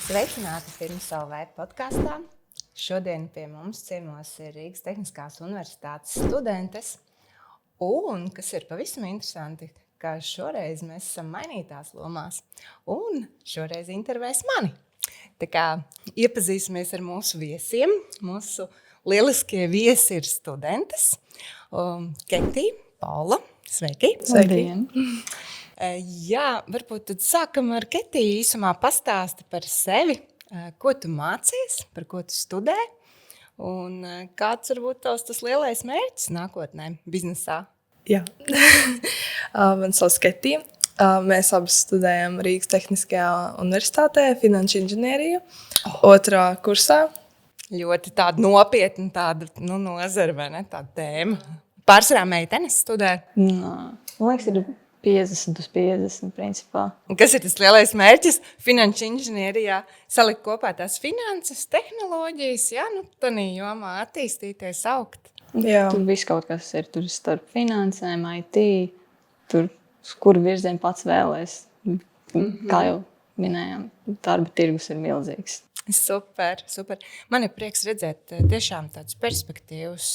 Sveicināti Firmas LV podkāstā. Šodien pie mums ciemos ir Rīgas Tehniskās universitātes studentes. Un, kas ir pavisam interesanti, ka šoreiz mēs esam mainītās lomās. Un šoreiz intervēs mani. Tā kā iepazīsimies ar mūsu viesiem. Mūsu lieliskie viesi ir studentes. Ketī, Paula, sveiki! Sveiki! Jā, varbūt tad sākam ar Ketī īsumā pastāsti par sevi. Ko tu mācies, par ko tu studē un kāds varbūt tavs tas lielais mērķis nākotnē biznesā? Jā, man sauc Ketī. Mēs abi studējam Rīgas Tehniskajā universitātē finanšu inženieriju, otrā kursā. Ļoti tāda nopietna tāda, nozara, vai ne, tāda tēma. Pārsvarā meitenes studē. Man liekas, ir 50 uz 50 principā. Un kas ir tas lielais mērķis finanšu inženierijā? Salikt kopā tās finanses, tehnoloģijas, tādā jomā attīstīties, augt. Jā. Tur viss kaut kas ir. Tur starp finansēm, IT, tur kur virzienu pats vēlēs. Kā jau minējām, darba tirgus ir milzīgs. Super, super. Man ir prieks redzēt tiešām tādus perspektīvus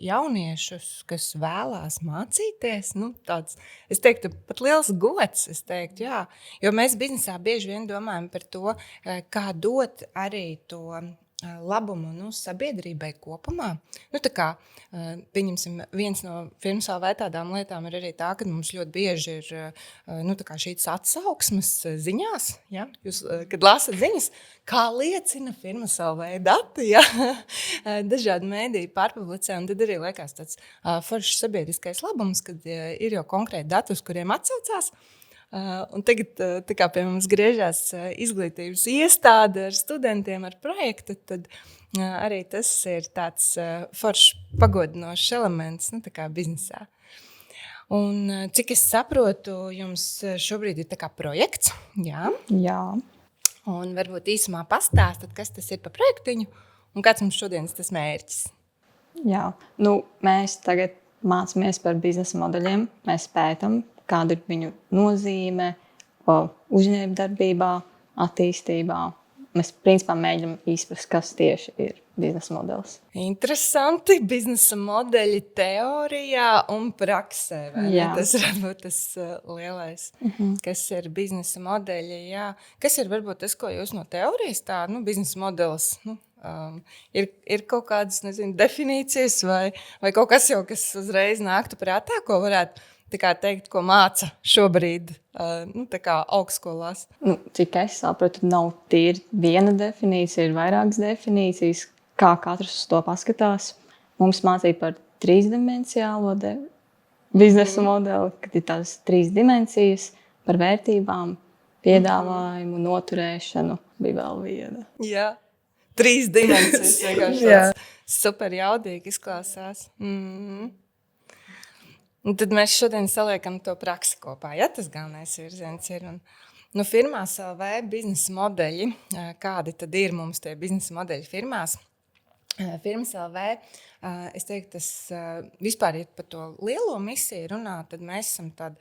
jauniešus, kas vēlās mācīties. Tāds, es teiktu, pat liels gods, es teiktu, jā. Jo mēs biznesā bieži vien domājam par to, kā dot arī to labumu sabiedrībai kopumā. Tā kā, pieņemsim, viens no Firmas LV tādām lietām ir arī tā, ka mums ļoti bieži ir šīs atsauksmes ziņās. Ja? Jūs, kad lasat ziņas, kā liecina Firmas LV dati, ja? Dažādi mēdīji pārpublicē, un tad arī liekas tāds foršs sabiedriskais labums, kad ir jau konkrēti dati, uz kuriem atsaucās. Un tagad, tā kā pie mums griežās izglītības iestāde ar studentiem, ar projektu, tad arī tas ir tāds foršs pagodinošs elements, tā kā biznesā. Un cik es saprotu, jums šobrīd ir tā kā projekts, jā? Jā. Un varbūt īsumā pastāstat, kas tas ir pa projektiņu un kāds mums šodienas tas mērķis? Jā. Mēs tagad mācāmies par biznesa modeļiem, mēs pētam, kāda ir viņu nozīme uzņēmējdarbībā, attīstībā. Mēs principā mēģinām izprast, kas tieši ir biznesa modelis. Interesanti. Biznesa modeļi teorijā un praksē. Tas var būt tas lielais. Kas ir biznesa modeļi? Jā. Kas ir varbūt tas, ko jūs no teorijas tā, biznesa modelis? Ir kaut kādas, definīcijas vai kaut kas jau, kas uzreiz nāktu prātā, ko varētu teikt, ko māca šobrīd augstskolās? Cik es sapratu, nav tīri viena definīcija, ir vairākas definīcijas, kā katrs uz to paskatās. Mums mācīja par trīsdimensiālo biznesa modeli, kad ir tās trīs dimensijas par vērtībām, piedāvājumu, noturēšanu, bija vēl viena. Jā, 3 dimensijas vienkārši super jaudīgi izklausās. Un tad mēs šodien saliekam to praksi kopā. Ja? Tas galvenais virziens ir. Firmās LV biznesa modeļi. Kādi tad ir mums tie biznesa modeļi firmās? Firmas LV, es teiktu, tas vispār ir par to lielo misiju runā, tad mēs esam tāda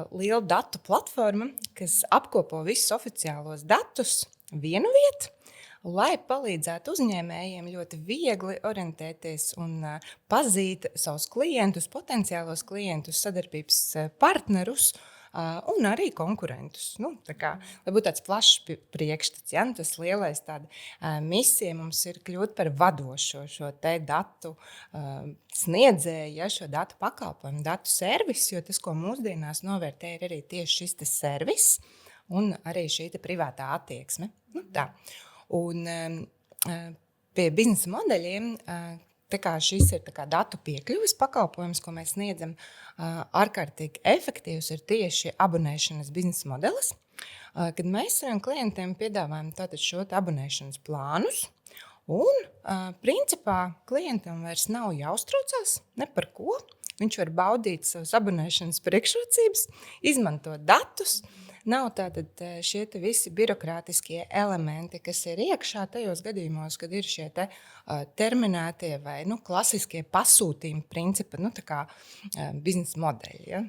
liela datu platforma, kas apkopo visus oficiālos datus vienu vietu, lai palīdzētu uzņēmējiem ļoti viegli orientēties un pazīt savus klientus, potenciālos klientus, sadarbības partnerus un arī konkurentus. Lai būtu tāds plašs priekšstats, ja? Tas lielais tāda misija mums ir kļūt par vadošo šo te datu sniedzēju, ja? Šo datu pakalpojumu, datu servisu, jo tas, ko mūsdienās novērtē, ir arī tieši šis te servis un arī šī te privātā attieksme. Tā. Un pie biznesa modeļiem, šis ir datu piekļuves pakalpojums, ko mēs sniedzam, ārkārtīgi efektīvs ir tieši abonēšanas biznesa modelis, kad mēs saviem klientiem piedāvājam tātad šo abonēšanas plānus, un principā klientam vairs nav jāuztraucās ne par ko. Viņš var baudīt savas abonēšanas priekšrocības, izmantot datus. Nav tātad šie visi birokrātiskie elementi, kas ir iekšā tajos gadījumos, kad ir šie terminētie vai klasiskie pasūtījumi principi, biznesa modeļi. Ja?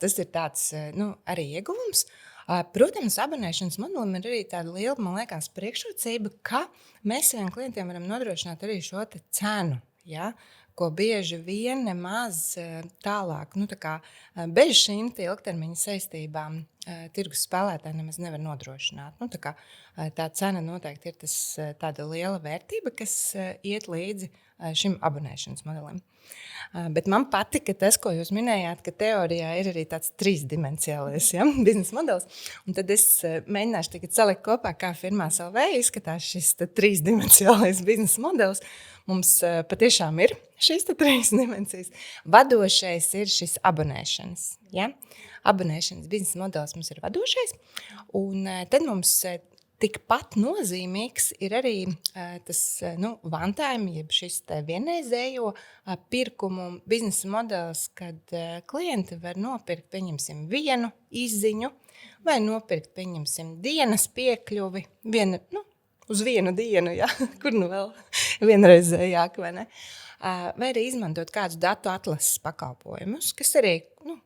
Tas ir tāds arī ieguvums. Protams, abonēšanas modelim ir arī tāda liela, man liekas, priekšrocība, ka mēs saviem klientiem varam nodrošināt arī šo cenu, ja? Ko bieži vien nemaz tālāk, bez šīm ilgtermiņa saistībām tirgus spēlētāji nemaz nevar nodrošināt. Tā cena noteikti ir tāda liela vērtība, kas iet līdzi šim abonēšanas modelim. Bet man patika tas, ko jūs minējāt, ka teorijā ir arī tāds trīsdimensiālais biznesa modelis. Un tad es mēģināšu tagad salikt kopā, kā Firmās LV izskatās šis trīsdimensiālais biznesa modelis. Mums patiešām ir šīs trīs dimensijas. Vadošais ir šis abonēšanas. Ja? Abonēšanas biznesa modelis mums ir vadošais. Un tad mums tikpat nozīmīgs ir arī tas one-time, jeb šis vienreizējo pirkumu biznesa modelis, kad klienti var nopirkt, pieņemsim, vienu izziņu vai nopirkt, pieņemsim, dienas piekļuvi, uz vienu dienu, ja? Kur vēl vienreizējāk, vai ne? Vai arī izmantot kādus datu atlases pakalpojumus, kas arī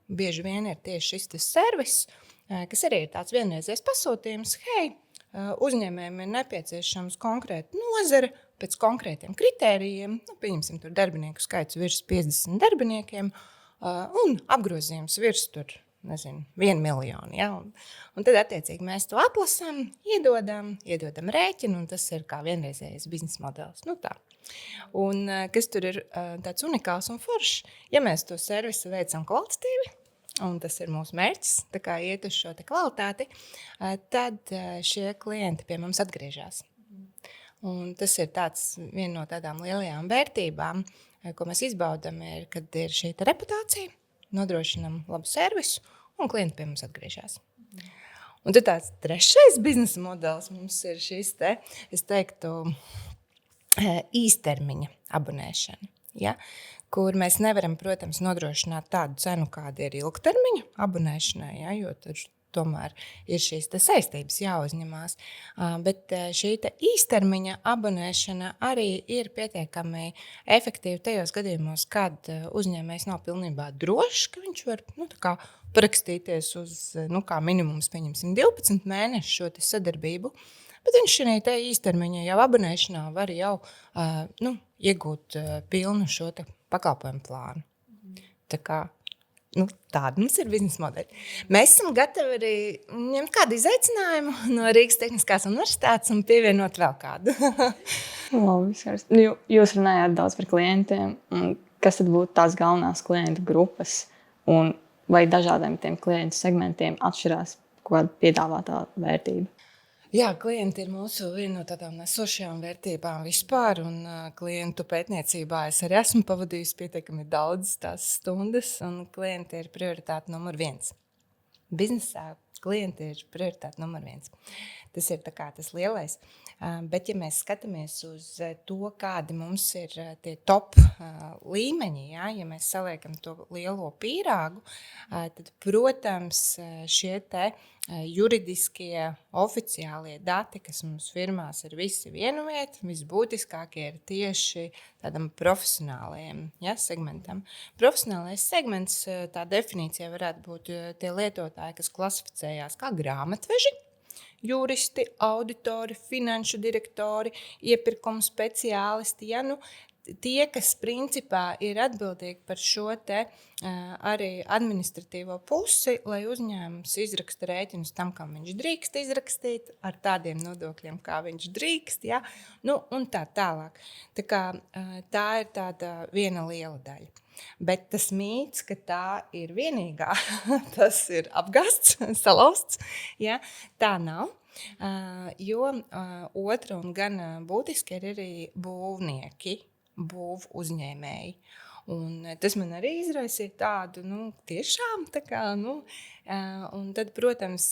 bieži vien ir tieši šis servis, kas arī ir tāds vienreizējs pasūtījums. Hei, uzņēmējiem ir nepieciešams konkrēta nozare pēc konkrētiem kritērijiem, pieņemsim tur darbinieku skaits virs 50 darbiniekiem un apgrozījums virs tur, 1 miljonu. Ja? Un tad, attiecīgi, mēs to atlasām, iedodam rēķinu, un tas ir kā vienreizējais biznesa modelis. Tā. Un kas tur ir tāds unikāls un foršs, ja mēs to servisu veicam kvalitatīvi, un tas ir mūsu mērķis, tā kā iet uz šo kvalitāti, tad šie klienti pie mums atgriežas. Un tas ir viena no tādām lielajām vērtībām, ko mēs izbaudam, ir, kad ir šī reputācija, nodrošinam labu servisu, un klienti pie mums atgriežas. Un tad tāds trešais biznesa modelis mums ir šis es teiktu, īstermiņa abonēšana. Ja? Kur mēs nevaram, protams, nodrošināt tādu cenu, kāda ir ilgtermiņa abonēšanai, ja? Jo tur tomēr ir šīs saistības jāuzņemās. Bet šī īstermiņa abonēšana arī ir pietiekami efektīva tajos gadījumos, kad uzņēmējs nav pilnībā drošs, ka viņš var parakstīties uz kā minimums, pieņemsim, 12 mēnešu šo sadarbību. Bet viņš šī īstermiņa jau abonēšanā var jau iegūt pilnu šo pakalpojumu plānu. Tā kā tāda mums ir biznesa modeļa. Mēs esam gatavi arī ņemt kādu izaicinājumu no Rīgas Tehniskās universitātes un pievienot vēl kādu. Labi, jūs runājāt daudz par klientiem. Kas tad būtu tās galvenās klientu grupas? Un vai dažādiem tiem klientu segmentiem atšķirās kāda piedāvātā vērtība? Jā, klienti ir mūsu viena no tādām nesošajām vērtībām vispār, un klientu pētniecībā es arī esmu pavadījusi pietiekami daudz tās stundas, un klienti ir prioritāte numur 1. Biznesā klienti ir prioritāte numur 1. Tas ir tas lielais. Bet, ja mēs skatāmies uz to, kādi mums ir tie top līmeņi, ja mēs saliekam to lielo pīrāgu, tad, protams, šie juridiskie, oficiālie dati, kas mums firmās ir visi vienu vietu, visbūtiskākie ir tieši tādam profesionālajiem segmentam. Profesionālais segments, tā definīcija varētu būt tie lietotāji, kas klasificējās kā grāmatveži, juristi, auditori, finanšu direktori, iepirkumu speciālisti, tie, kas principā ir atbildīgi par šo arī administratīvo pusi, lai uzņēmums izraksta rēķinus tam, kam viņš drīkst izrakstīt, ar tādiem nodokļiem, kā viņš drīkst, un tā tālāk. Tā ir tāda viena liela daļa. Bet tas mīts, ka tā ir vienīgā, tas ir apgasts, salauzts, tā nav. Jo otra un gan būtiski ir arī būvnieki, būvu uzņēmēji. Un tas man arī izraisīja tādu, tiešām tā kā, un tad, protams,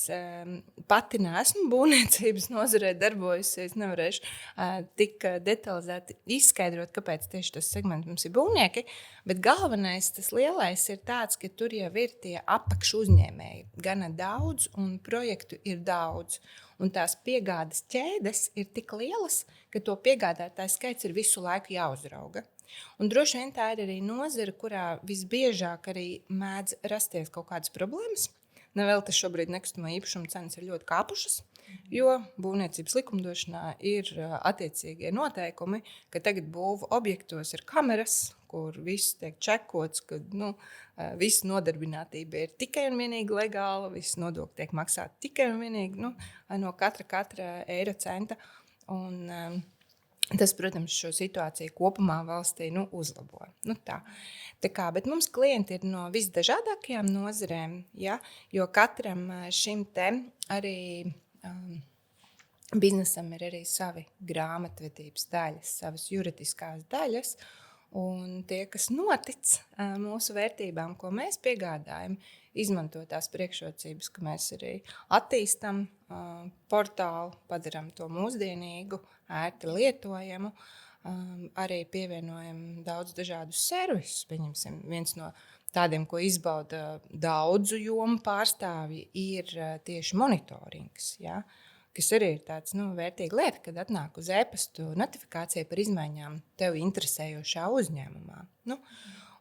pati neesmu būvniecības nozarē darbojusies, nevarēšu tik detalizēti izskaidrot, kāpēc tieši tas segments mums ir būvnieki, bet galvenais, tas lielais ir tāds, ka tur jau ir tie apakšu uzņēmēji, gana daudz un projektu ir daudz. Un tās piegādes ķēdes ir tik lielas, ka to piegādātāju skaits ir visu laiku jāuzrauga. Un droši vien tā ir arī nozara, kurā visbiežāk arī mēdz rasties kaut kādas problēmas. Nevēl tas šobrīd nekustamo īpašumu cenas ir ļoti kāpušas, jo būvniecības likumdošanā ir attiecīgie noteikumi, ka tagad būvu objektos ir kameras, kur viss tiek čekots, ka visa nodarbinātība ir tikai un vienīgi legāla, viss nodokļi tiek maksāti tikai un vienīgi no katra eiro centa. Un tas, protams, šo situāciju kopumā valstī uzlabo. Tā kā, bet mums klienti ir no visdažādākajām nozarēm, ja, jo katram šim te arī biznesam ir arī savi grāmatvedības daļas, savas juridiskās daļas. Un tie, kas notic mūsu vērtībām, ko mēs piegādājam, izmanto tās priekšrocības, ka mēs arī attīstam portālu, padaram to mūsdienīgu, ērti lietojamu, arī pievienojam daudz dažādus servisus. Pieņemsim, viens no tādiem, ko izbauda daudzu jomu pārstāvji, ir tieši monitorings, ja? Kas arī ir tāds vērtīga lieta, kad atnāk uz e-pastu notifikācija par izmaiņām tev interesējošā uzņēmumā.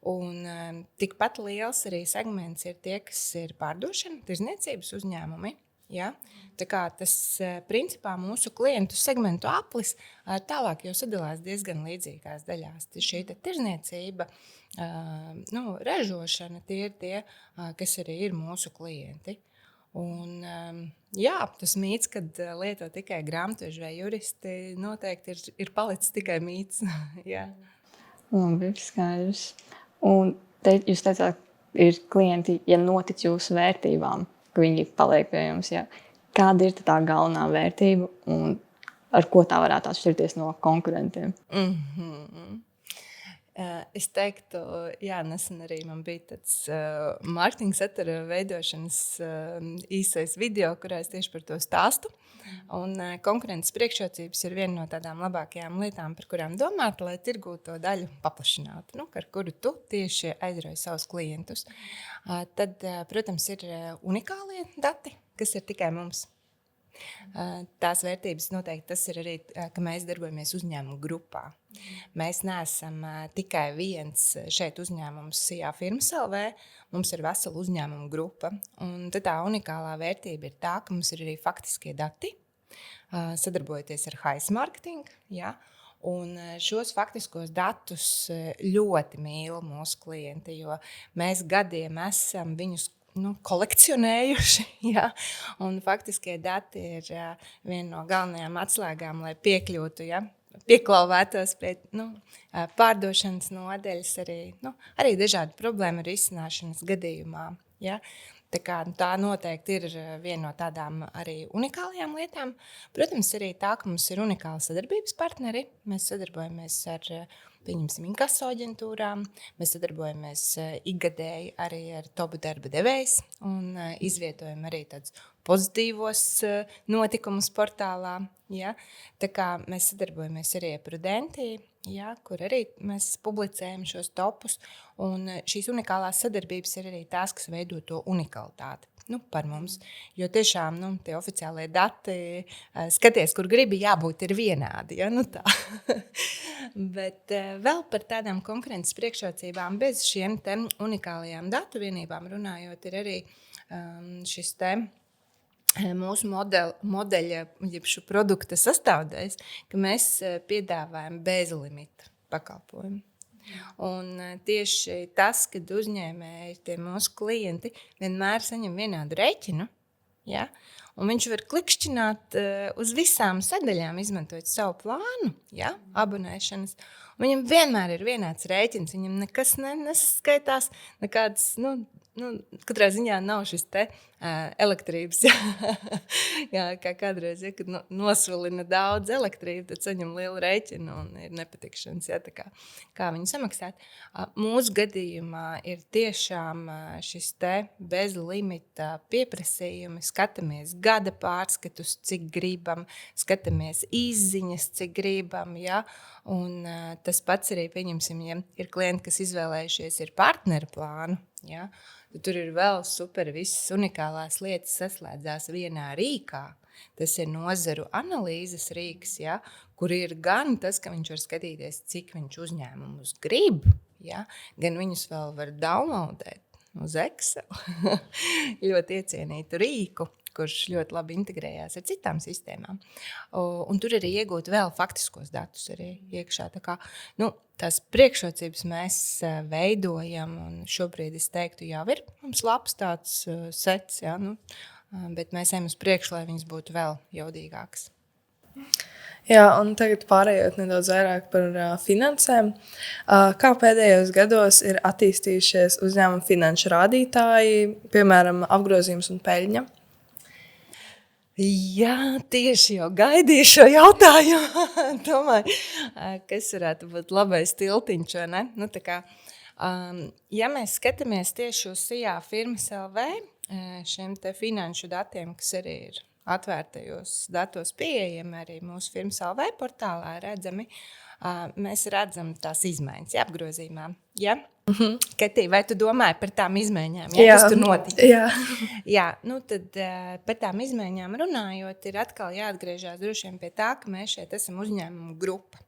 Un tikpat liels arī segments ir tie, kas ir pārdošana, tirzniecības uzņēmumi. Ja? Tā kā tas principā mūsu klientu segmentu aplis tālāk jau sadalās diezgan līdzīgās daļās. Šī tirzniecība, ražošana, tie ir tie, kas arī ir mūsu klienti. Un, jā, tas mīts, kad lieto tikai grāmatveži vai juristi, noteikti ir palicis tikai mīts. Labi, skaidrs. Un jūs teicāt, ir klienti, ja notic jūsu vērtībām, ka viņi paliek pie jums. Ja? Kāda ir tā galvenā vērtība un ar ko tā varētu atšķirties no konkurentiem? Es teiktu, jā, nesen arī man bija tāds mārketinga satura veidošanas īsais video, kurā es tieši par to stāstu. Un konkurences priekšrocības ir viena no tādām labākajām lietām, par kurām domāt, lai tirgū to daļu paplašinātu, ar kuru tu tieši aizrauj savus klientus. Tad, protams, ir unikālie dati, kas ir tikai mums. Tās vērtības noteikti tas ir arī, ka mēs darbojamies uzņēmumu grupā. Mēs neesam tikai viens šeit uzņēmums SIA Firmas LV, mums ir vesela uzņēmumu grupa. Un tad tā unikālā vērtība ir tā, ka mums ir arī faktiskie dati, sadarbojoties ar Hais Marketing, ja? Un šos faktiskos datus ļoti mīl mūsu klienti, jo mēs gadiem esam viņus kolekcionējuši, ja? Un faktiskie dati ir viena no galvenajām atslēgām, lai piekļūtu, ja? Pieklauvētos pie pārdošanas nodeļas, arī dažādu problēmu risināšanas gadījumā. Ja? Tā noteikti ir viena no tādām arī unikālajām lietām. Protams, arī tā, ka mums ir unikāli sadarbības partneri. Mēs sadarbojamies ar inkaso aģentūrām, mēs sadarbojamies ikgadēji arī ar topu darba devējs un izvietojam arī tādus pozitīvos notikumus portālā. Ja? Tā kā mēs sadarbojamies arī ar Prudenti, ja? Kur arī mēs publicējam šos topus. Un šīs unikālās sadarbības ir arī tās, kas veido to unikalitāti. Par mums, jo tiešām tie oficiālie dati, skaties, kur gribi, jābūt ir vienādi. Ja? Tā. Bet vēl par tādām konkurences priekšrocībām bez šiem te unikālajām datu vienībām runājot, ir arī šis te mūsu modeļa, jeb šo produkta sastāvdaļas, ka mēs piedāvājam bezlimita pakalpojumu. Un tieši tas, kad uzņēmēji, tie mūsu klienti, vienmēr saņem vienādu rēķinu, ja? Un viņš var klikšķināt uz visām sadaļām, izmantojot savu plānu, ja? Abonēšanas. Un viņam vienmēr ir vienāds rēķins, viņam nekas nesaskaitās, nekāds, katrā ziņā nav šis te elektrības, jā, kā kādreiz, ja, kad nosvilina daudz elektrību, tad saņem lielu rēķinu un ir nepatikšanas, ja, kā viņu samaksāt. Mūsu gadījumā ir tiešām šis te bez limita pieprasījumi, skatāmies gada pārskatus, cik gribam, skatāmies izziņas, cik gribam, ja, un tas pats arī, pieņemsim, ja ir klienti, kas izvēlējušies ir partneru plānu, ja, tur ir vēl super, visas unikālās lietas saslēdzās vienā rīkā. Tas ir nozaru analīzes rīks, ja, kur ir gan tas, ka viņš var skatīties, cik viņš uzņēmumus grib, ja, gan viņus vēl var downloadēt. uz Excel, ļoti iecienītu rīku, kurš ļoti labi integrējās ar citām sistēmām. Un tur arī iegūt vēl faktiskos datus arī iekšā. Tā kā, tās priekšrocības mēs veidojam, un šobrīd es teiktu, jau ir mums labs tāds sets, ja, bet mēs ejam uz priekšu, lai viņas būtu vēl jaudīgākas. Jā, un tagad pārējot nedaudz vairāk par finansēm. Kā pēdējos gados ir attīstījušies uzņēmuma finanšu rādītāji, piemēram, apgrozījums un peļņa? Jā, tieši jau gaidīju šo jautājumu. Domāju, kas varētu būt labais tiltiņš, vai ne? Ja mēs skatāmies tieši uz SIA firmas LV, šiem te finanšu datiem, kas arī ir atvērtajos datos pieejami arī mūsu firmas LV portālā redzami, mēs redzam tās izmaiņas, apgrozījumā. Ja? Katī, vai tu domāji par tām izmaiņām? Ja? Kas tur notika? Jā, tad par tām izmaiņām runājot, ir atkal jāatgriežās droši vien pie tā, ka mēs šeit esam uzņēmumu grupa.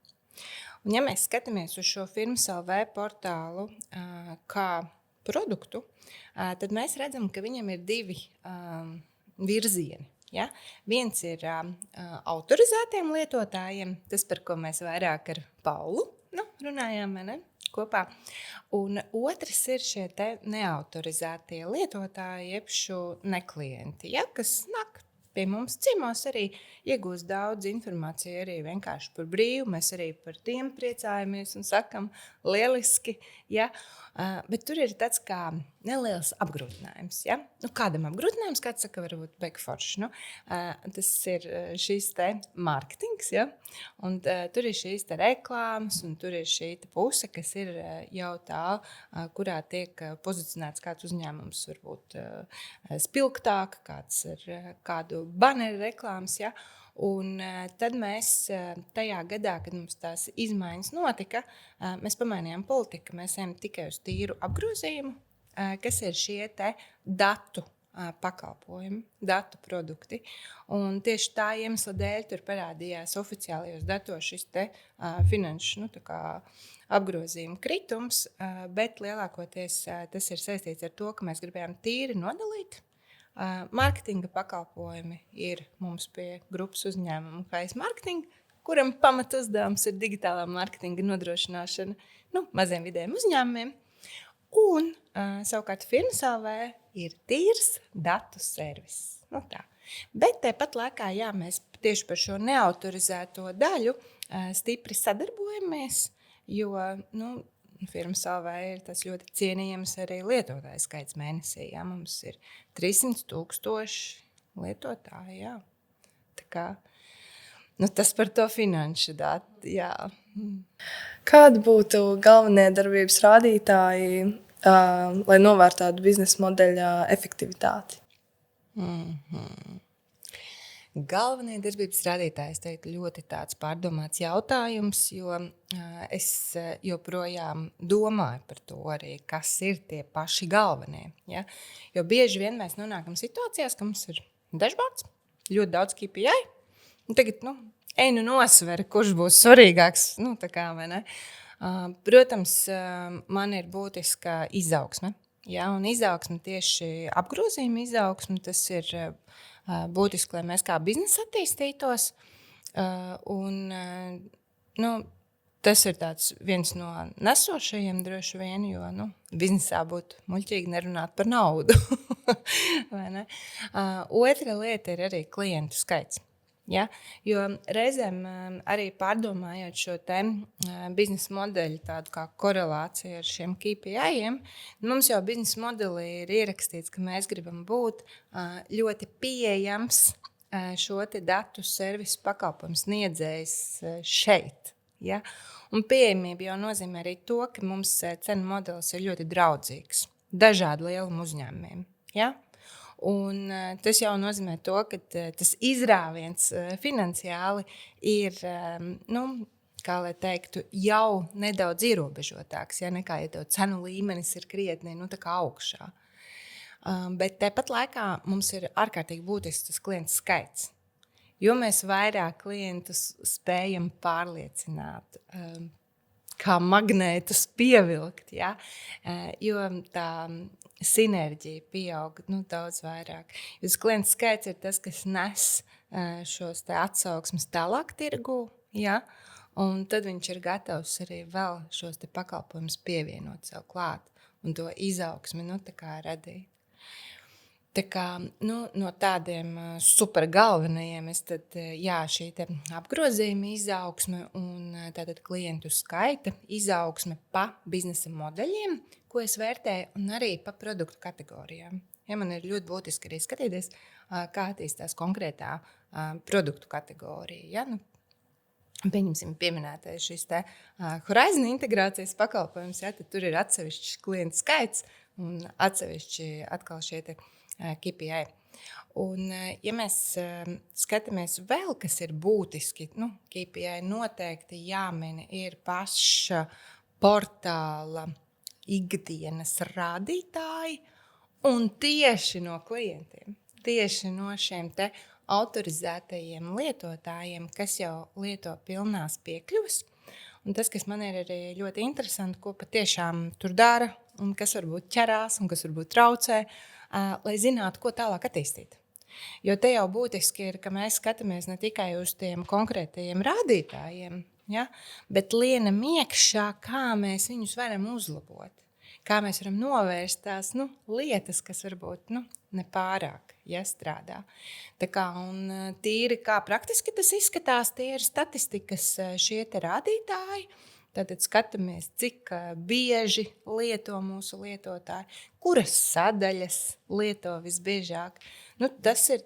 Un ja mēs skatāmies uz šo firmas LV portālu kā produktu, tad mēs redzam, ka viņam ir divi virzieni. Ja? Viens ir autorizētiem lietotājiem, tas, par ko mēs vairāk ar Paulu runājām kopā. Un otrs ir šie te neautorizētie lietotāji, jeb šo neklienti, ja? Kas nāk pie mums ciemos arī iegūst daudz informāciju arī vienkārši par brīvu. Mēs arī par tiem priecājamies un sakam lieliski, ja? Bet tur ir tāds kā neliels apgrūtinājums. Ja? Kādam apgrūtinājums, kāds saka, varbūt beigu forši. Tas ir šīs te marketings, ja? Un tur ir šīs te reklāmas, un tur ir šī te puse, kas ir jau tā, kurā tiek pozicionēts kāds uzņēmums, varbūt spilgtāk, kāds ir kādu baneru reklāmas, ja? Un tad mēs tajā gadā, kad mums tās izmaiņas notika, mēs pamainījām politiku, mēs ejam tikai uz tīru apgrozījumu, kas ir šie te datu pakalpojumi, datu produkti. Un tieši tā iemesla dēļ tur parādījās oficiālajos datos šis te finanšu apgrozījuma kritums, bet lielākoties tas ir saistīts ar to, ka mēs gribējām tīri nodalīt. Marketinga pakalpojumi ir mums pie grupas uzņēmuma KS Marketing, kuram pamatuzdevums ir digitālā marketinga nodrošināšana maziem vidējiem uzņēmumiem. Un savukārt firmas LV ir tīrs datu servis. Tā. Bet tāpat laikā, jā, mēs tieši par šo neautorizēto daļu stipri sadarbojamies, jo, firmas LV ir tas ļoti cienījams arī lietotāju skaits mēnesī. Jā. Mums ir 300,000 lietotāji. Jā. Tā kā, tas par to finanšu datu. Jā. Kādi būtu galvenie darbības rādītāji, lai novērtētu biznesa modeļa efektivitāti? Galvenie darbības rādītāji, es teiktu, ļoti tāds pārdomāts jautājums, jo es joprojām domāju par to arī, kas ir tie paši galvenie. Ja? Jo bieži vien mēs nonākam situācijās, ka mums ir dashboards, ļoti daudz KPI, un tagad, nosver, kurš būs svarīgāks, tā kā, vai ne? Protams, man ir būtiska izaugsme, ja? Un izaugsme tieši apgrozījuma izaugsme, tas ir būtiski, lai mēs kā biznesa attīstītos. Tas ir viens no nesošajiem droši vien, jo biznesā būtu muļķīgi nerunāt par naudu. Vai ne? Otra lieta ir arī klientu skaits. Ja? Jo reizēm arī pārdomājot šo te biznesa modeļu, tādu kā korelāciju ar šiem KPI-iem, mums jau biznesa modelī ir ierakstīts, ka mēs gribam būt ļoti pieejams šo te datu servisu pakalpojumu sniedzējs šeit. Ja? Un pieejamība jau nozīmē arī to, ka mums cenu modelis ir ļoti draudzīgs dažādu lielumu uzņēmumiem. Ja? Un tas jau nozīmē to, ka tas izrāviens finansiāli ir, kā lai teiktu, jau nedaudz ierobežotāks, ja, nekā, ja tev cenu līmenis ir krietni, tā kā augšā. Bet tāpat laikā mums ir ārkārtīgi būtisks tas klientu skaits. Jo mēs vairāk klientus spējam pārliecināt, kā magnētus pievilkt, ja? Jo tā sinerģija pieaug daudz vairāk. Jo tas klients skaits ir tas, kas nes šos te atsauksmes tālāk tirgū, ja? Un tad viņš ir gatavs arī vēl šos te pakalpojumus pievienot sev klāt un to izaugsmi tā kā radīt. Tā kā, no tādiem super galvenajiem šī te apgrozījuma izaugsme un tātad klientu skaita izaugsme pa biznesa modeļiem, ko es vērtēju, un arī pa produktu kategorijām. Ja man ir ļoti būtiski arī skatīties, kā attīstās konkrētā produktu kategorija. Ja? Pieņemsim pieminētais šis te Horizon integrācijas pakalpojums, ja? Tad tur ir atsevišķs klientu skaits un atsevišķi atkal šie te KPI. Un, ja mēs skatāmies vēl, kas ir būtiski, KPI noteikti jāmina ir paša portāla ikdienas rādītāji un tieši no klientiem, tieši no šiem te autorizētajiem lietotājiem, kas jau lieto pilnās piekļuvas. Un tas, kas man ir arī ļoti interesanti, ko patiešām tur dara un kas varbūt ķerās un kas varbūt traucē, lai zinātu, ko tālāk attīstīt. Jo te jau būtiski ir, ka mēs skatāmies ne tikai uz tiem konkrētajiem rādītājiem, ja, bet lienam iekšā, kā mēs viņus varam uzlabot, kā mēs varam novērst tās lietas, kas varbūt nepārāk strādā. Tā kā, un tīri kā praktiski tas izskatās, tie ir statistikas šie te rādītāji. Tātad skatāmies, cik bieži lieto mūsu lietotāji, kuras sadaļas lieto visbiežāk. Tas ir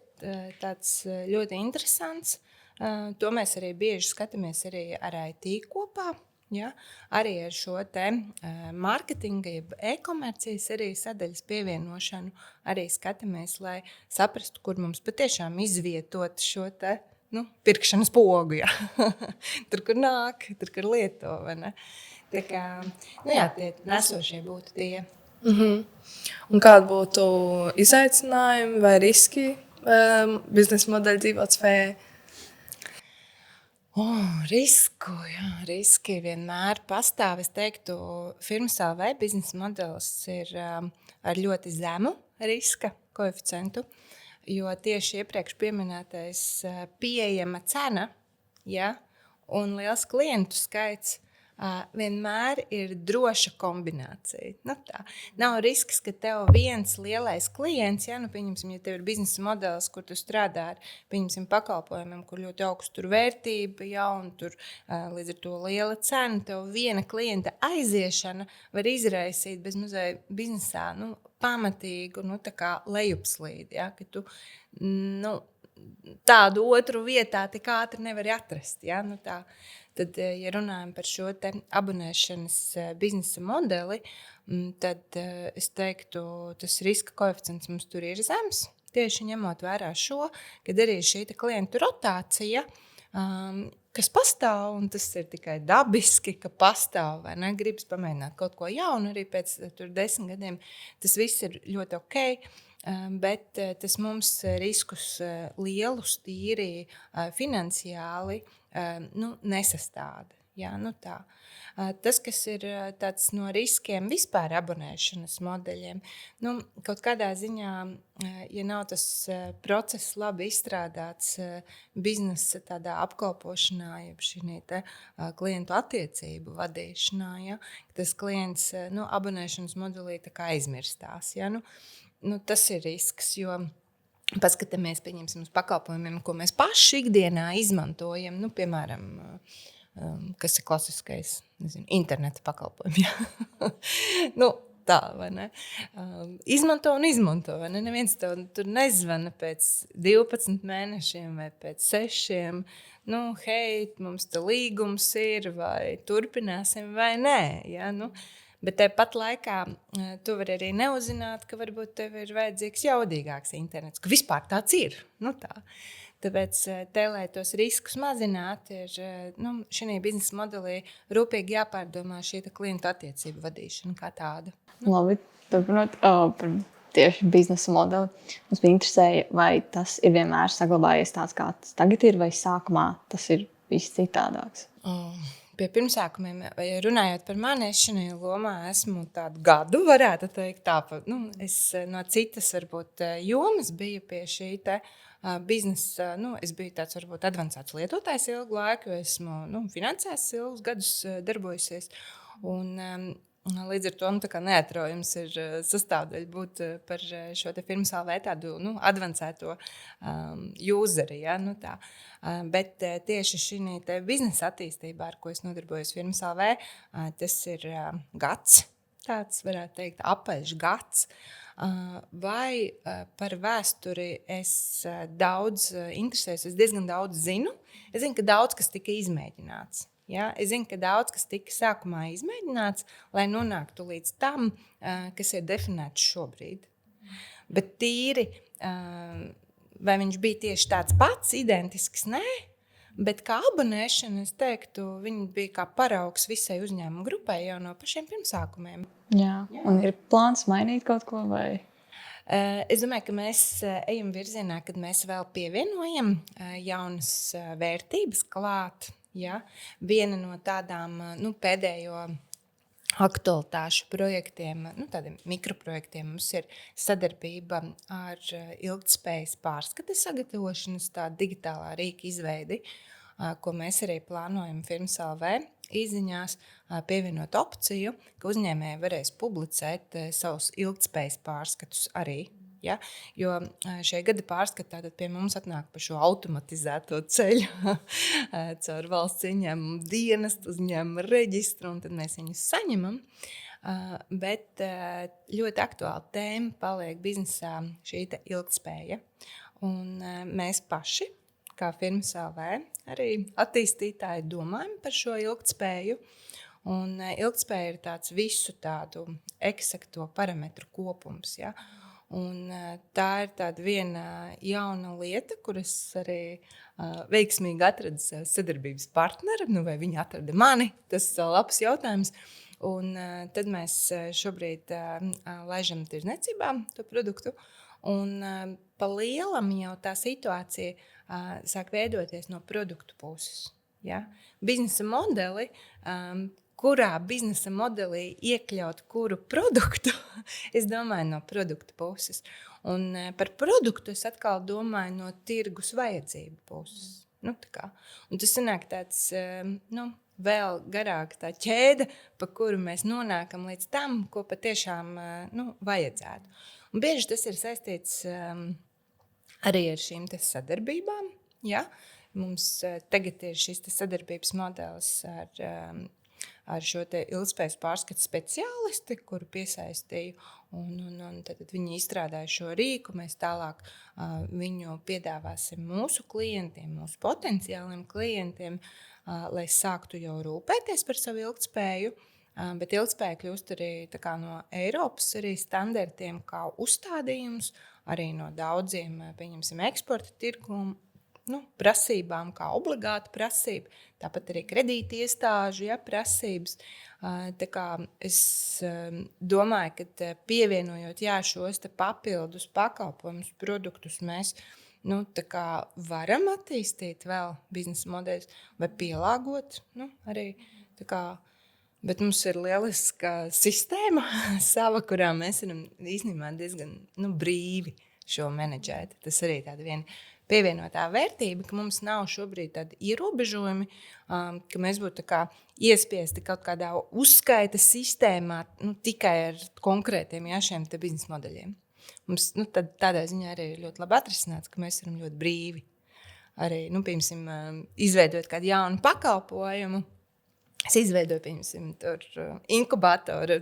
tāds ļoti interesants. To mēs arī bieži skatāmies arī ar IT kopā. Ja? Arī ar šo te mārketinga, e-komercijas arī sadaļas pievienošanu arī skatāmies, lai saprastu, kur mums patiešām izvietot šo te pirkšanas pogu, ja. Tur, kur nāk, tur, kur lieto, vai ne? Tā kā, tie nesošie būtu tie. Un kādi būtu izaicinājumi vai riski biznesa modeļa dzīvotspējai? Riski vienmēr pastāv. Es teiktu, firmas LV biznesa modelis ir ar ļoti zemu riska koeficientu. Jo tieši iepriekš pieminētais pieejama cena, ja, un liels klientu skaits vienmēr ir droša kombinācija. Tā. Nav risks, ka tev viens lielais klients, ja, pieņemsim, ja tev ir biznesa modelis, kur tu strādā ar, pieņemsim, pakalpojumiem, kur ļoti augstu tur vērtība, ja, un tur līdz ar to liela cena, tev viena klienta aiziešana var izraisīt bez mazai biznesā, pamatīgu, tā kā lejupslīdi, ja, ka tu, tādu otru vietā tik ātri nevari atrast, ja, tā. Tad, ja runājam par šo te abonēšanas biznesa modeli, tad es teiktu, tas riska koeficients mums tur ir zems, tieši ņemot vērā šo, kad arī šī te klientu rotācija, kas pastāv, un tas ir tikai dabiski, ka pastāv, vai ne, gribas pamēģināt kaut ko jaunu, arī pēc 10 gadiem tas viss ir ļoti ok, bet tas mums riskus lielus tīri finansiāli nesastāda. Jā, tā. Tas, kas ir tāds no riskiem vispār abonēšanas modeļiem, kaut kādā ziņā, ja nav tas process labi izstrādāts biznesa tādā apkalpošanā, jeb šī te klientu attiecību vadīšanā, ja, tas klients abonēšanas modelī tā kā aizmirstās. Ja, tas ir risks, jo paskatāmies, pieņemsim, uz pakalpojumiem, ko mēs paši ikdienā izmantojam, piemēram, kas ir klasiskais, interneta pakalpojumi. Ja? Tā, vai ne? Izmanto un izmanto, vai ne? Neviens tev tur nezvana pēc 12 mēnešiem vai pēc 6. Hei, mums te līgums ir, vai turpināsim, vai nē. Ja? Bet tāpat laikā tu vari arī neuzzināt, ka varbūt tev ir vajadzīgs jaudīgāks internets, ka vispār tāds ir. Tā. Tāpēc, lai tos riskus mazinātu, ir šī biznesa modelī rūpīgi jāpārdomā šī klientu attiecību vadīšana kā tāda. Labi, turpinot par tieši biznesa modeli. Mums bija interesēja, vai tas ir vienmēr saglabājies tāds, kā tas tagad ir, vai sākumā tas ir viss citādāks? Pie pirmsākumiem, runājot par mani, es šajā lomā esmu tādu gadu, varētu teikt, es no citas, varbūt, jomas biju pie šī te biznesa. Es biju tāds, varbūt, advancēts lietotājs ilgu laiku, jo esmu finansēs ilgus gadus darbojusies. Un, līdz ar to neatraujams ir sastāvdaļa būt par šo te firmas LV tādu advancēto useri. Ja, tā. Bet tieši šī biznesa attīstībā, ar ko es nodarbojos firmas LV, tas ir gads, tāds varētu teikt, apaļš gads. Vai par vēsturi es daudz interesējos, es diezgan daudz zinu. Es zinu, ka daudz kas tika izmēģināts. Ja? Es zinu, ka daudz kas tika sākumā izmēģināts, lai nonāktu līdz tam, kas ir definēts šobrīd. Bet tīri, vai viņš bija tieši tāds pats, identisks, nē, bet kā abonēšana, es teiktu, viņi bija kā paraugs visai uzņēmumu grupai jau no pašiem pirmsākumiem. Jā, un ir plāns mainīt kaut ko vai? Es domāju, ka mēs ejam virzienā, kad mēs vēl pievienojam jaunas vērtības klāt. Ja? Viena no tādām pēdējo aktualitāšu projektiem, tādiem mikroprojektiem mums ir sadarbība ar ilgtspējas pārskata sagatavošanas tāda digitālā rīka izveidi, ko mēs arī plānojam firmas LV izziņās pievienot opciju, ka uzņēmēji varēs publicēt savus ilgtspējas pārskatus arī. Ja? Jo šie gada pārskatā pie mums atnāk pa šo automatizēto ceļu caur valsts ieņēmumu dienestu, uzņēmumu reģistru, un tad mēs viņus saņemam. Bet ļoti aktuāla tēma paliek biznesā šī ilgtspēja. Un mēs paši, kā firmas LV, arī attīstītāji domājam par šo ilgtspēju. Un ilgtspēja ir tāds visu tādu eksakto parametru kopums, ja? Un tā ir tāda viena jauna lieta, kuras arī veiksmīgi atrada sadarbības partneri, vai viņi atrada mani, tas ir labs jautājums. Un tad mēs šobrīd laižam tirdzniecībā to produktu, un pa lielam jau tā situācija sāk veidoties no produktu puses. Ja? Biznesa modeli, kurā biznesa modelī iekļaut kuru produktu, es domāju no produktu puses. Un par produktu es atkal domāju no tirgus vajadzību puses. Un tas sanāk tāds vēl garāk tā ķēde, pa kuru mēs nonākam līdz tam, ko patiešām vajadzētu. Un bieži tas ir saistīts arī ar šīm sadarbībām. Ja? Mums tagad ir šis sadarbības modelis ar šo ilgtspējas pārskatu speciālisti, kuru piesaistīju, un tad viņi izstrādāja šo rīku. Mēs tālāk viņu piedāvāsim mūsu klientiem, mūsu potenciāliem klientiem, lai sāktu jau rūpēties par savu ilgtspēju. Bet ilgtspēja kļūst arī no Eiropas arī standartiem kā uzstādījums, arī no daudziem, pieņemsim, eksporta tirgumu, prasībām, kā obligāta prasība, tāpat arī kredīti iestāžu prasības. Tā kā es domāju, ka pievienojot šos papildus pakalpojumus, produktus, mēs varam attīstīt vēl biznesa modeļus vai pielāgot arī. Bet mums ir lieliska sistēma sava, kurā mēs varam īstenībā diezgan brīvi šo menedžēt. Tas arī tāda viena pievienotā vērtība, ka mums nav šobrīd tādi ierobežojumi, ka mēs būtu iespiesti kaut kādā uzskaita sistēmā tikai ar konkrētiem šiem biznesa modeļiem. Mums tādā ziņā arī ir ļoti labi atrisināts, ka mēs varam ļoti brīvi arī, piemēram, izveidot kādu jaunu pakalpojumu. Es izveidoju, piemēram, inkubatoru,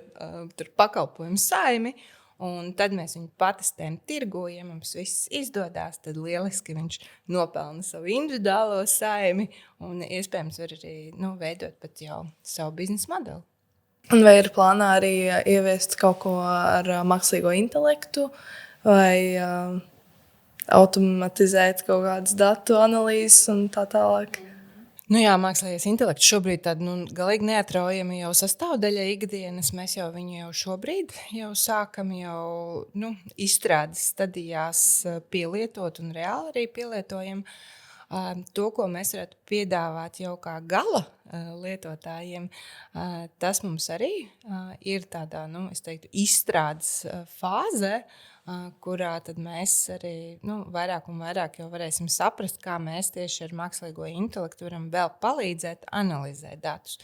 pakalpojumu saimi, un tad mēs viņu patestējam tirgu, ja mums viss izdodās, tad lieliski viņš nopelna savu individuālo saimi un iespējams var arī veidot pat jau savu biznesa modeli. Un vai ir plānā arī ieviest kaut ko ar mākslīgo intelektu vai automatizēt kaut kādas datu analīzes un tā tālāk? Mākslīgais intelekts šobrīd tāda galīgi neatraujama jau sastāvdaļa ikdienas. Mēs jau viņu šobrīd sākam izstrādes stadijās pielietot un reāli arī pielietojam. To, ko mēs varētu piedāvāt jau kā gala lietotājiem. Tas mums arī ir tādā, es teiktu, izstrādes fāzē, kurā tad mēs arī vairāk un vairāk jau varēsim saprast, kā mēs tieši ar mākslīgo intelektu varam vēl palīdzēt analizēt datus.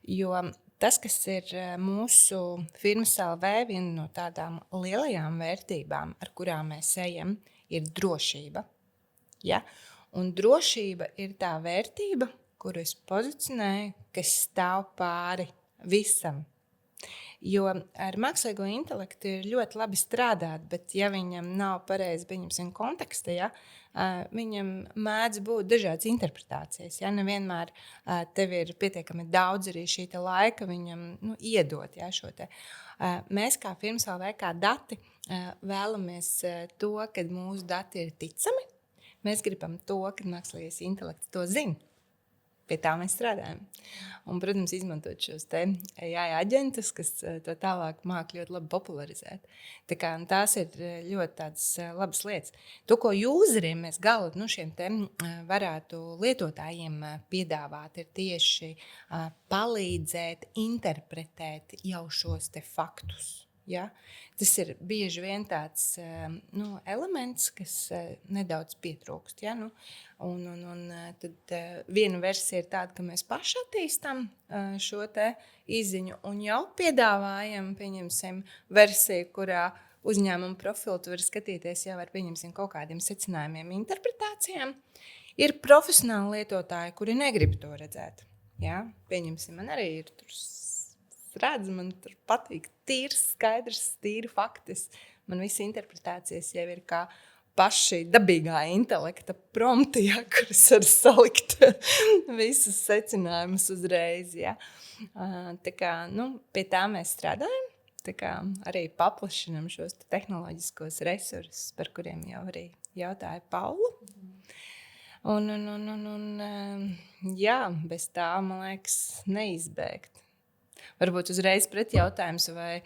Jo tas, kas ir mūsu firmas LV, viena no tādām lielajām vērtībām, ar kurām mēs ejam, ir drošība. Ja? Un drošība ir tā vērtība, kuru es pozicionēju, kas stāv pāri visam. Jo ar mākslīgo intelektu ir ļoti labi strādāt, bet ja viņam nav pareizi, pieņemsim, konteksta, ja, viņam mēdz būt dažādas interpretācijas. Ja, nevienmēr tev ir pietiekami daudz arī šī laika viņam iedot. Ja, šo te. Mēs kā firmas LV, kā dati, vēlamies to, ka mūsu dati ir ticami. Mēs gribam to, ka mākslīgais intelekts to zina. Pie tā mēs strādājam. Un, protams, izmantot šos te AI aģentus, kas to tālāk māk ļoti labi popularizēt. Tā kā, tās ir ļoti tādas labas lietas. To, ko useriem mēs šiem te varētu lietotājiem piedāvāt, ir tieši palīdzēt interpretēt jau šos te faktus. Ja? Tas ir bieži vien tāds elements, kas nedaudz pietrūkst. Ja? Tad viena versija ir tāda, ka mēs paši attīstam šo te izziņu un jau piedāvājam, pieņemsim, versiju, kurā uzņēmuma profilu tu vari skatīties jau ar, pieņemsim, kaut kādiem secinājumiem, interpretācijām. Ir profesionāli lietotāji, kuri negrib to redzēt. Ja? Pieņemsim, man arī ir tur redz, man tur patīk tīrs, skaidrs, tīri faktis. Man visas interpretācijas jau ir kā paši dabīgā intelekta prompti, ja, kuras var salikt visus secinājumus uzreiz. Ja. Tā kā, pie tā mēs strādājam. Tā kā arī paplašinam šos tehnoloģiskos resursus, par kuriem jau arī jautāja Paula. Jā, bez tā, man liekas, neizbēgt. Varbūt uzreiz pret jautājums, vai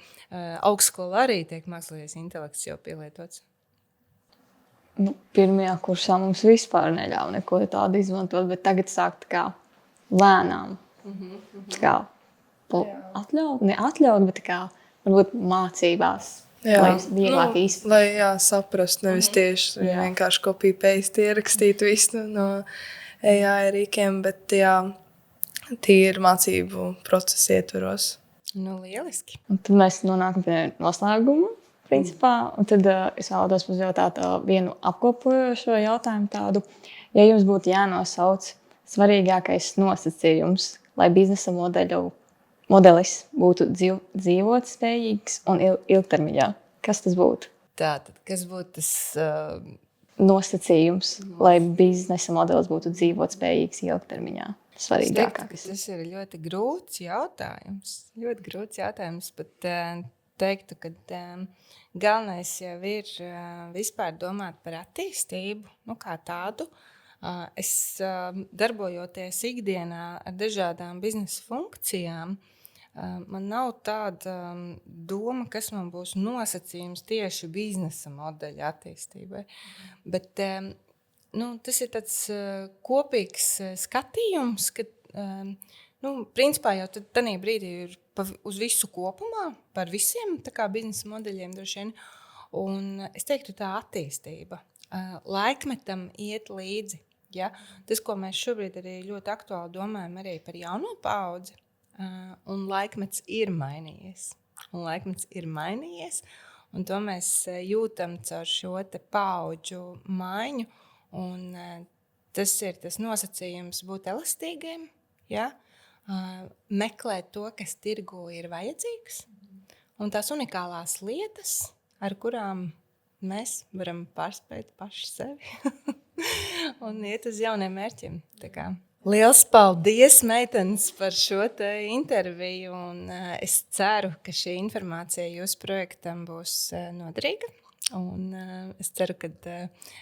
augstskolā arī tiek mākslīgais intelekts jau pielietots? Pirmajā kursā mums vispār neļauj neko tādu izmantot, bet tagad sāk tā kā lēnām. Tā kā neatļaut, bet tā kā varbūt mācībās. Lai vieglāk īsti. Lai saprast, nevis tieši vienkārši copy-paste ierakstīt visu no AI rīkiem, bet tīri mācību procesa ietvaros. Lieliski. Un tad mēs nonākam pie noslēguma, principā. Un tad es vēlētos uzjautāt vienu apkopojošo jautājumu tādu. Ja jums būtu jānosauc svarīgākais nosacījums, lai biznesa modelis būtu dzīvot spējīgs un ilgtermiņā, kas tas būtu? Tātad, kas būtu tas nosacījums, lai biznesa modelis būtu dzīvot spējīgs ilgtermiņā? Svarīgākais. Tas ir ļoti grūts jautājums. Ļoti grūts jautājums, bet teiktu, ka galvenais jau ir vispār domāt par attīstību, kā tādu. Es darbojoties ikdienā ar dažādām biznesa funkcijām, man nav tāda doma, kas man būs nosacījums tieši biznesa modeļa attīstībai. Bet tas ir tāds kopīgs skatījums, ka principā jau tādā brīdī ir uz visu kopumā, par visiem biznesa modeļiem droši vien. Un es teiktu, tā attīstība laikmetam iet līdzi. Ja? Tas, ko mēs šobrīd arī ļoti aktuāli domājam arī par jauno paudzi, un laikmets ir mainījies. Un to mēs jūtam caur šo te paudžu maiņu. Un tas ir tas nosacījums būt elastīgiem, ja? Meklēt to, kas tirgu ir vajadzīgs, un tās unikālās lietas, ar kurām mēs varam pārspēt paši sevi un iet uz jauniem mērķiem. Liels paldies, meitenes, par šo te interviju, un es ceru, ka šī informācija jūsu projektam būs noderīga. Un es ceru, ka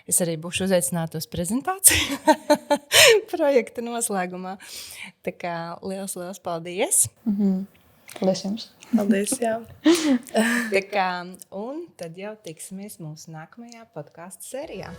es arī būšu uzaicināta uz prezentāciju projekta noslēgumā. Tā kā liels paldies. Paldies jums. Paldies, jā. Tā kā, un tad jau tiksimies mūsu nākamajā podcastu sērijā.